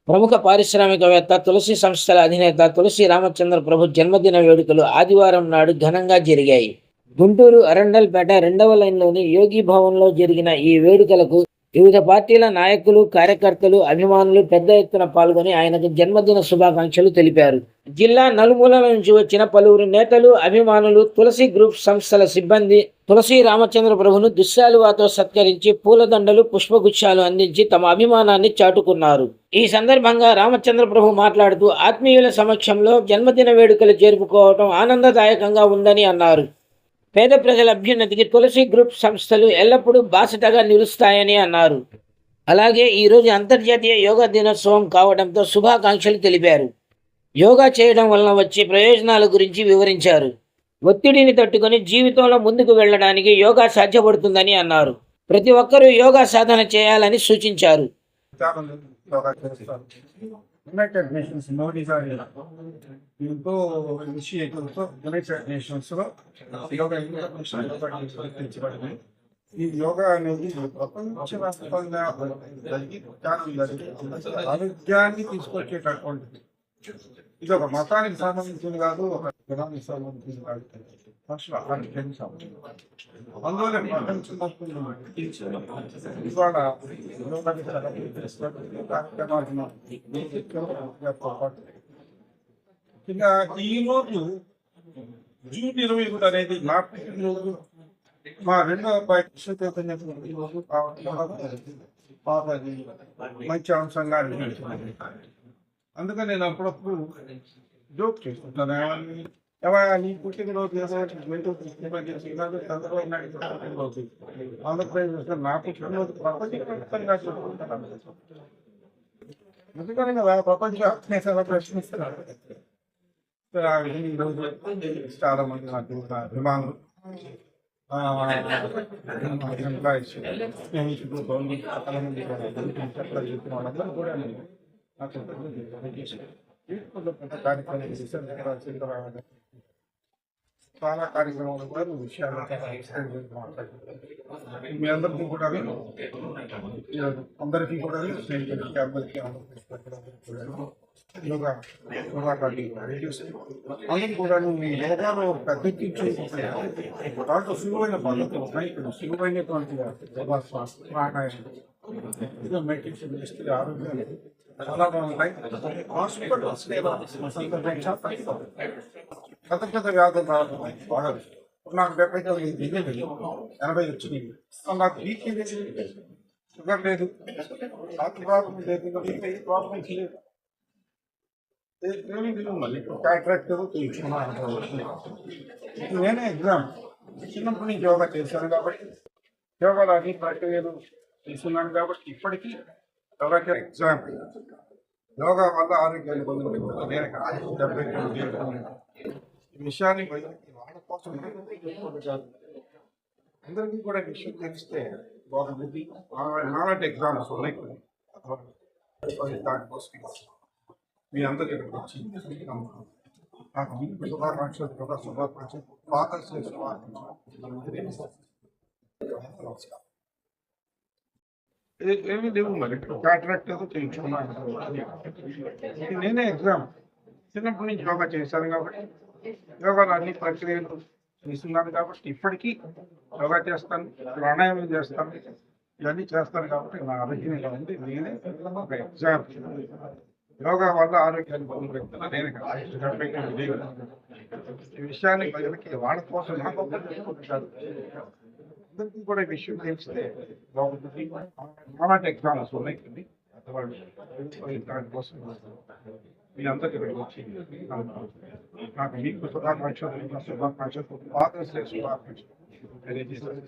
ప్రముఖ పారిశ్రామికవేత్త, తులసి సంస్థల అధినేత తులసి రామచంద్ర ప్రభు జన్మదిన వేడుకలు ఆదివారం నాడు ఘనంగా జరిగాయి. గుంటూరు అరండల్పేట 2వ లైన్‌లోని యోగి భవన్‌లో జరిగిన ఈ వేడుకలకు వివిధ పార్టీల నాయకులు, కార్యకర్తలు, అభిమానులు పెద్ద ఎత్తున పాల్గొని ఆయనకు జన్మదిన శుభాకాంక్షలు తెలిపారు. జిల్లా నలుమూలల నుంచి వచ్చిన పలువురు నేతలు, అభిమానులు, తులసి గ్రూప్ సంస్థల సిబ్బంది తులసి రామచంద్ర ప్రభును దుశ్శాలువాతో సత్కరించి పూలదండలు, పుష్పగుచ్ఛాలు అందించి తమ అభిమానాన్ని చాటుకున్నారు. ఈ సందర్భంగా రామచంద్ర ప్రభు మాట్లాడుతూ ఆత్మీయుల సమక్షంలో జన్మదిన వేడుకలు జరుపుకోవడం ఆనందదాయకంగా ఉందని అన్నారు. పేద ప్రజల అభ్యున్నతికి తులసి గ్రూప్ సంస్థలు ఎల్లప్పుడూ బాసటగా నిలుస్తాయని అన్నారు. అలాగే ఈరోజు అంతర్జాతీయ యోగా దినోత్సవం కావడంతో శుభాకాంక్షలు తెలిపారు. యోగా చేయడం వలన వచ్చే ప్రయోజనాల గురించి వివరించారు. ఒత్తిడిని తట్టుకొని జీవితంలో ముందుకు వెళ్ళడానికి యోగా సాధ్యపడుతుందని అన్నారు. ప్రతి ఒక్కరూ యోగా సాధన చేయాలని సూచించారు. యునైటెడ్ నేషన్స్ మోడీ గారి ఎంతో ఇనిషియేటివ్తో యునైటెడ్ నేషన్స్లో యోగా తెచ్చిపడింది. ఈ యోగా అనేది ప్రపంచవ్యాప్తంగా జరిగి ఆరోగ్యాన్ని తీసుకొచ్చేటటువంటిది. ఇది ఒక మతానికి సంబంధించింది కాదు, ఒక జనానికి సంబంధించింది కాదు, మనుషుల ఆరోగ్యానికి సంబంధించింది. అందువల్ల ప్రపంచం ఇవాళ ఇంకా ఈరోజు జూన్ 21 అనేది నా రోజు. మా రెండో అబ్బాయి మంచి అంశంగా అనిపించింది. అందుకని నేను అప్పుడప్పుడు జోక్ చేస్తుంటాను. నీ పుట్టినరోజు ఆంధ్రప్రదేశ్ నా పుట్టినరోజు ప్రపంచవ్యాప్తంగా చెప్పుకుంటున్నాను. అందుకని ప్రపంచవ్యాప్తంగా సెలబ్రేషన్ ఇస్తున్నారు. ఈరోజు చాలా మంది నాకు అభిమానులు, స్నేహితులు, వాళ్ళందరూ కూడా నాకు కార్యక్రమం చాలా కార్యక్రమాలు కూడా విషయాలు మీ అందరికీ కూడా అందరికీ కూడా స్నేహితులకి అందరికీ యోగా అందరికీ కూడా యోగాలో ప్రత్యేకించి దాంట్లో సులువైన పద్ధతులు ఉన్నాయి. సులువైనటువంటి ప్రాణాయామం, మెడిటేషన్ చేస్తే ఆరోగ్యాలు చాలా బాగుంటాయి. హాస్పిటల్స్ పెద్ద పెద్ద వ్యాధులు రావడం బాగా. నాకు 79 80 వచ్చినాయి. నాకు బీపీ లేదు, షుగర్ లేదు, హార్ట్ ప్రాబ్లం లేదు, ప్రాబ్లమ్స్ లేదు. మళ్ళీ కాంట్రాక్ట్ నేనే ఎగ్జామ్ చిన్నప్పటి నుంచి యోగా చేశాను కాబట్టి, యోగాలో అన్ని ప్రక్రియలు తీసుకున్నాను కాబట్టి ఇప్పటికీ యోగాకి ఎగ్జామ్. యోగా వల్ల ఆరోగ్యాన్ని పొందుకుంటున్నాను. నేను 70 ఈ విషయాన్ని వాళ్ళ కోసం అందరికీ కూడా విషయం తెలిస్తే బాగుంది. నాలాంటి ఎగ్జామ్స్ ఉన్నాయి దానికోసం మీ అందరూ ఇక్కడికి వచ్చి నాకు శుభాకాంక్షలు ఫాదర్స్ శుభాకాంక్షలు. ఏమీ లేవు మరి కాంట్రాక్ట్ ఏదో చేయించుకున్నాను. నేనే ఎగ్జామ్ చిన్నప్పటి నుంచి యోగా చేశాను కాబట్టి, యోగాలో అన్ని ప్రక్రియలు తీసుకున్నాను కాబట్టి ఇప్పటికీ యోగా చేస్తాను, ప్రాణాయామం చేస్తాను, ఇవన్నీ చేస్తాను కాబట్టి నా ఆరోగ్యం ఇలా ఉంది. నేనే ఒక ఎగ్జామ్. యోగా వల్ల ఆరోగ్యాన్ని పొందుతున్నా నేను ఈ విషయాన్ని ప్రజలకి వాళ్ళ కోసం నా గొప్ప చెప్పుకుంటారు. అందరికీ కూడా ఈ విషయం తెలిస్తే బాగుంటుంది. అలాంటి ఎగ్జామ్స్ ఉన్నాయి దానికోసం మీ అందరికీ ఇక్కడికి వచ్చి నాకు మీకు శుభాకాంక్షలు ఫాదర్స్ డే శుభాకాంక్షలు తెలియజేస్తాను.